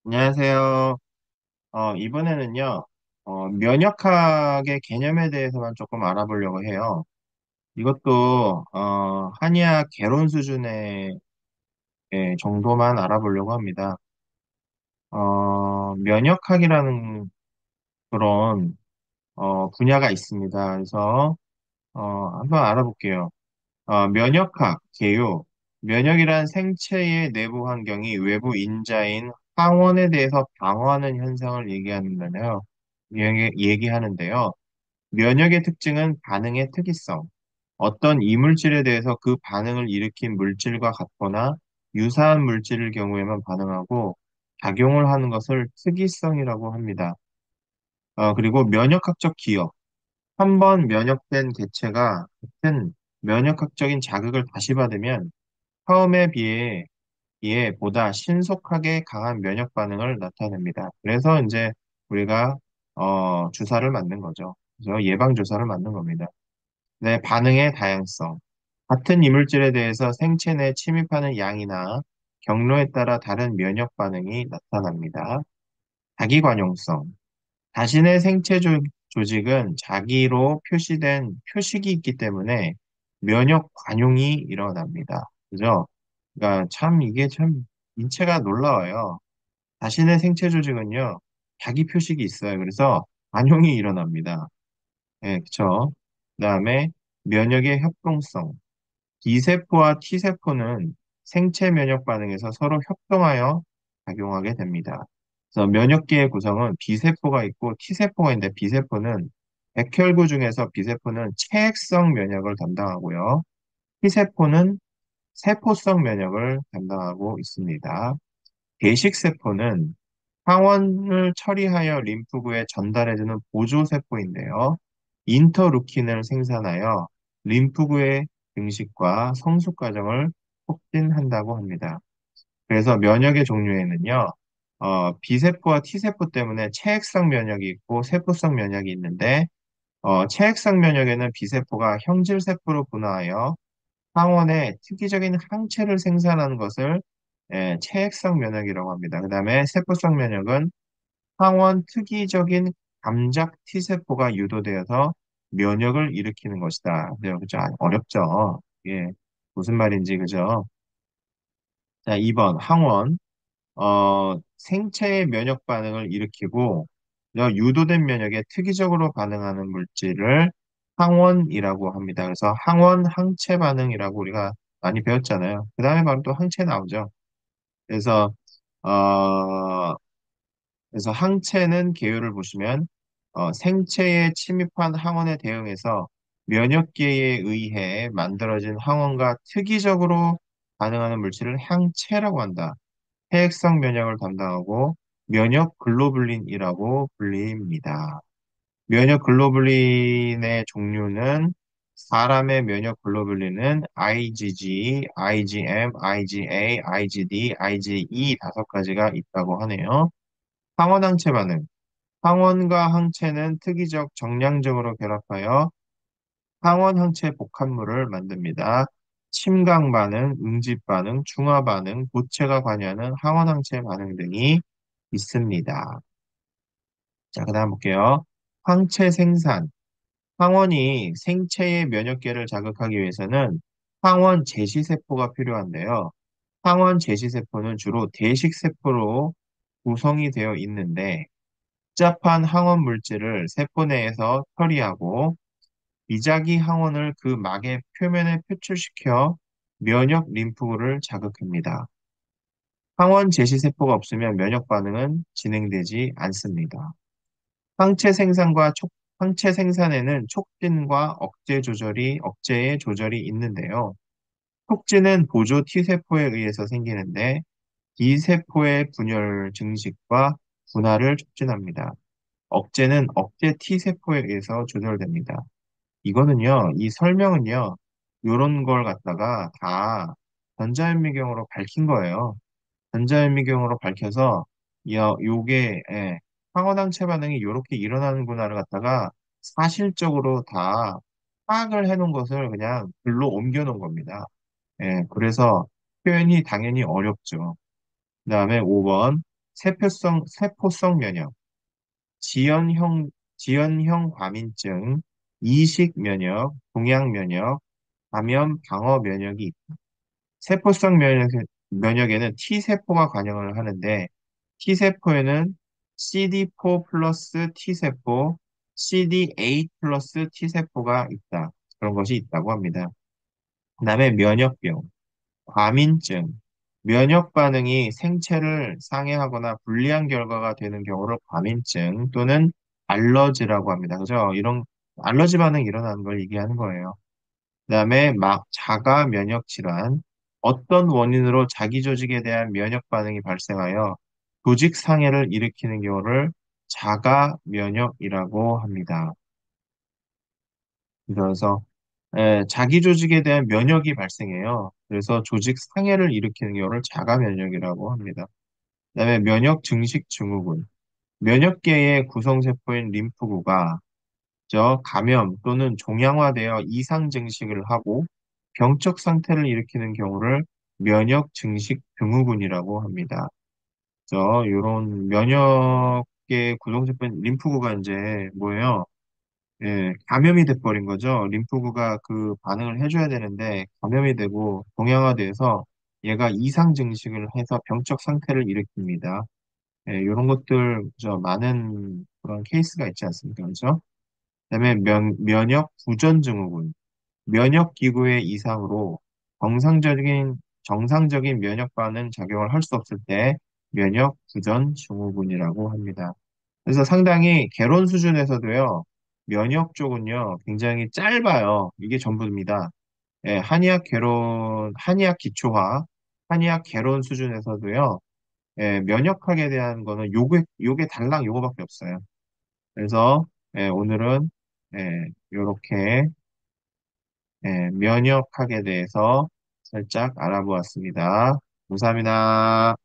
안녕하세요. 이번에는요, 면역학의 개념에 대해서만 조금 알아보려고 해요. 이것도, 한의학 개론 수준의 정도만 알아보려고 합니다. 면역학이라는 그런, 분야가 있습니다. 그래서, 한번 알아볼게요. 면역학, 개요. 면역이란 생체의 내부 환경이 외부 인자인 항원에 대해서 방어하는 현상을 얘기하는데요. 얘기하는데요. 면역의 특징은 반응의 특이성. 어떤 이물질에 대해서 그 반응을 일으킨 물질과 같거나 유사한 물질일 경우에만 반응하고 작용을 하는 것을 특이성이라고 합니다. 그리고 면역학적 기억. 한 번 면역된 개체가 같은 면역학적인 자극을 다시 받으면 처음에 비해 보다 신속하게 강한 면역 반응을 나타냅니다. 그래서 이제 우리가 주사를 맞는 거죠. 그래서 예방 주사를 맞는 겁니다. 네, 반응의 다양성. 같은 이물질에 대해서 생체 내 침입하는 양이나 경로에 따라 다른 면역 반응이 나타납니다. 자기관용성. 자신의 조직은 자기로 표시된 표식이 있기 때문에 면역 관용이 일어납니다. 그죠? 그러니까 참 이게 참 인체가 놀라워요. 자신의 생체 조직은요, 자기 표식이 있어요. 그래서 관용이 일어납니다. 예, 그쵸? 그다음에 면역의 협동성. B세포와 T세포는 생체 면역 반응에서 서로 협동하여 작용하게 됩니다. 그래서 면역계의 구성은 B세포가 있고 T세포가 있는데 B세포는 백혈구 중에서 B세포는 체액성 면역을 담당하고요. T세포는 세포성 면역을 담당하고 있습니다. 대식세포는 항원을 처리하여 림프구에 전달해주는 보조세포인데요. 인터루킨을 생산하여 림프구의 증식과 성숙 과정을 촉진한다고 합니다. 그래서 면역의 종류에는요, B세포와 T세포 때문에 체액성 면역이 있고 세포성 면역이 있는데, 체액성 면역에는 B세포가 형질세포로 분화하여 항원에 특이적인 항체를 생산하는 것을 체액성 면역이라고 합니다. 그 다음에 세포성 면역은 항원 특이적인 감작 T세포가 유도되어서 면역을 일으키는 것이다. 네, 그죠? 어렵죠? 예, 무슨 말인지, 그죠? 자, 2번, 항원. 생체의 면역 반응을 일으키고, 유도된 면역에 특이적으로 반응하는 물질을 항원이라고 합니다. 그래서 항원 항체 반응이라고 우리가 많이 배웠잖아요. 그 다음에 바로 또 항체 나오죠. 그래서, 어, 그래서 항체는 개요를 보시면 생체에 침입한 항원에 대응해서 면역계에 의해 만들어진 항원과 특이적으로 반응하는 물질을 항체라고 한다. 해액성 면역을 담당하고 면역 글로불린이라고 불립니다. 면역 글로불린의 종류는 사람의 면역 글로불린은 IgG, IgM, IgA, IgD, IgE 다섯 가지가 있다고 하네요. 항원 항체 반응. 항원과 항체는 특이적 정량적으로 결합하여 항원 항체 복합물을 만듭니다. 침강 반응, 응집 반응, 중화 반응, 고체가 관여하는 항원 항체 반응 등이 있습니다. 자, 그다음 볼게요. 항체 생산. 항원이 생체의 면역계를 자극하기 위해서는 항원 제시세포가 필요한데요. 항원 제시세포는 주로 대식세포로 구성이 되어 있는데 복잡한 항원 물질을 세포 내에서 처리하고 미작위 항원을 그 막의 표면에 표출시켜 면역 림프구를 자극합니다. 항원 제시세포가 없으면 면역 반응은 진행되지 않습니다. 항체 생산과 항체 생산에는 촉진과 억제의 조절이 있는데요. 촉진은 보조 T세포에 의해서 생기는데 B세포의 분열 증식과 분할을 촉진합니다. 억제는 억제 T세포에 의해서 조절됩니다. 이거는요, 이 설명은요, 요런 걸 갖다가 다 전자현미경으로 밝힌 거예요. 전자현미경으로 밝혀서, 요게, 황원항체 반응이 요렇게 일어나는구나를 갖다가 사실적으로 다 파악을 해놓은 것을 그냥 글로 옮겨 놓은 겁니다. 그래서 표현이 당연히 어렵죠. 그 다음에 5번. 세포성 면역, 지연형, 지연형 과민증, 이식 면역, 동양 면역, 감염 방어 면역이 있다. 세포성 면역에는 T세포가 관여를 하는데, T세포에는 CD4 플러스 T세포, CD8 플러스 T세포가 있다. 그런 것이 있다고 합니다. 그다음에 면역병, 과민증, 면역 반응이 생체를 상해하거나 불리한 결과가 되는 경우를 과민증 또는 알러지라고 합니다. 그죠? 이런 알러지 반응이 일어나는 걸 얘기하는 거예요. 그다음에 막 자가 면역 질환, 어떤 원인으로 자기 조직에 대한 면역 반응이 발생하여 조직 상해를 일으키는 경우를 자가 면역이라고 합니다. 그래서 자기 조직에 대한 면역이 발생해요. 그래서 조직 상해를 일으키는 경우를 자가 면역이라고 합니다. 그다음에 면역 증식 증후군, 면역계의 구성세포인 림프구가 감염 또는 종양화되어 이상 증식을 하고 병적 상태를 일으키는 경우를 면역 증식 증후군이라고 합니다. 이런 면역계 구성세포인 림프구가 이제 뭐예요? 감염이 돼버린 거죠. 림프구가 그 반응을 해줘야 되는데 감염이 되고 동양화돼서 얘가 이상 증식을 해서 병적 상태를 일으킵니다. 이런 것들 많은 그런 케이스가 있지 않습니까? 그죠? 그다음에 면역 부전 증후군. 면역 기구의 이상으로 정상적인 면역 반응 작용을 할 수 없을 때 면역 부전 증후군이라고 합니다. 그래서 상당히 개론 수준에서도요, 면역 쪽은요, 굉장히 짧아요. 이게 전부입니다. 한의학 기초화, 한의학 개론 수준에서도요, 면역학에 대한 거는 요게 달랑 요거밖에 없어요. 그래서, 오늘은, 요렇게, 면역학에 대해서 살짝 알아보았습니다. 감사합니다.